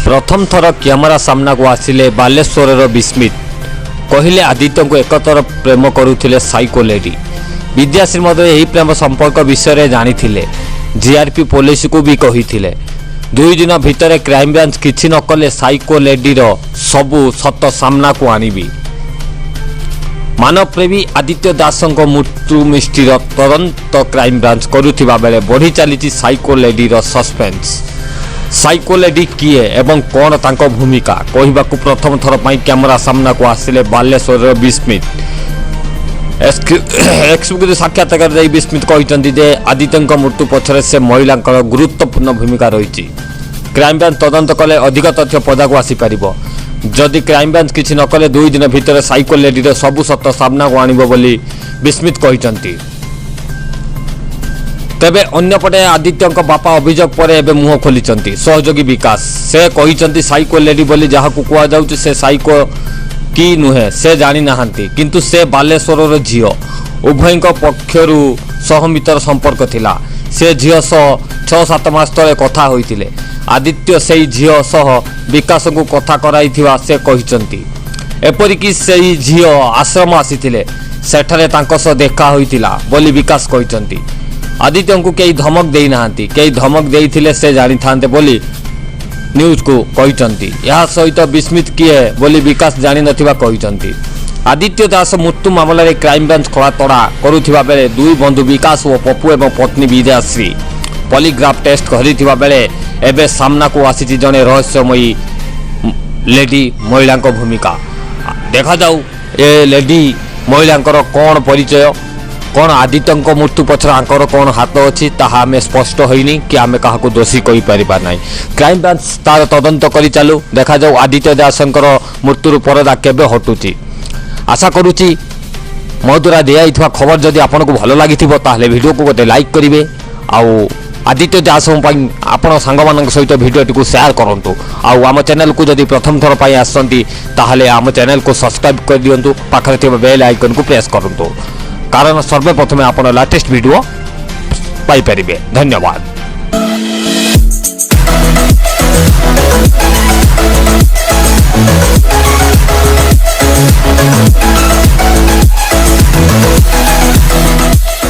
प्रथम थर कैमेरा सामना को आसिले बालेश्वर विस्मित कहले आदित्य को एकतर प्रेम करुले साइको लेडी। विद्याश्री यही प्रेम संपर्क विषय जानी जीआरपी पुलिस को भी कही दुई दिन भितर क्राइमब्रांच किछि न कले साइको लेडीर सबू सत सामना को आनिबी। मानवप्रेमी आदित्य दासଙ୍କ मृत्यु मिष्टिर तदंत क्राइमब्रांच करुथिबा बेले बढ़ी चली साइको लेडीर सस्पेंस। साइको लेडी किए एवं कौन तांको भूमिका कहवाकू प्रथम थर पर कैमेरा सामना को आसिले बालेश्वर विस्मित। एक्सक्लूसिव साक्षात्कार विस्मित कहते आदित्य मृत्यु पछरे से महिला गुरुत्वपूर्ण भूमिका रही। क्राइमब्रांच तदंत कले अधिक तथ्य पदा को आसीपर। जदि क्राइमब्रांच किसी न कले दुई दिन भितर साइको लेडीर सबू सत सामना को आणिबो बोली विस्मित कहते। तेबे अन्यपटे आदित्य बापा अभियोग पर एबे मुह खोली सहयोगी विकास। से कहते साइको लेडी बोली जहाँ कुआ जाउछि से साइको कि नुहे से जानी नाहांती, किंतु से बालेश्वर झील उभय पक्षरु सहमितर संपर्क थिला। से झील सह 6-7 मास तले कथा होइतिले। आदित्य से झील सह विकास को कथा कराइथिबा से कहिसंती। एपरिकी से झील आश्रम आसीथिले सेठारे तांको सह देखा होइतिला बोली विकास कहिसंती। आदित्य को कई धमक दे ना कई धमक देइथिले से जानी थांते बोली न्यूज को कहते। यह सहित विस्मित किए बोली विकास जानी नथिबा कहते। आदित्य दास मृत्यु मामलें क्राइमब्रांच खड़ातड़ा करुथिबा बेले दुई बंधु विकास और पप्पू एवं पत्नी विद्याश्री पॉलीग्राफ टेस्ट करिथिबा बेले एबे सामना को आसी जने रहस्यमयी लेडी महिला भूमिका। देखा जाऊ ए लेडी महिला कौन परिचय, कौन आदित्य मृत्यु पछर आंकर कौन हाथ अच्छी ताहा आमे स्पष्ट होइनी कि आमे काहाको दोषी कहि परिबा नाही। क्राइम ब्रांच तार तदंत करि चालू। देखा जाऊ आदित्य दासंकर मृत्युर परदा केबे हटुची। आशा करूची मो द्वारा दिया खबर जदि आपको भल लगी ताहले वीडियो को गोटे लाइक करेंगे। आउ आदित्य दास आपण सांग सहित वीडियो को शेयर करूँ। आम चैनल को जदि प्रथम थर पर आसती ताहले आम चैनल को सब्सक्राइब कर दिंतु, पाखे बेल आइकन को प्रेस करूँ, कारण सर्वप्रथमे आप लेटेस्ट वीडियो पाइपर। धन्यवाद।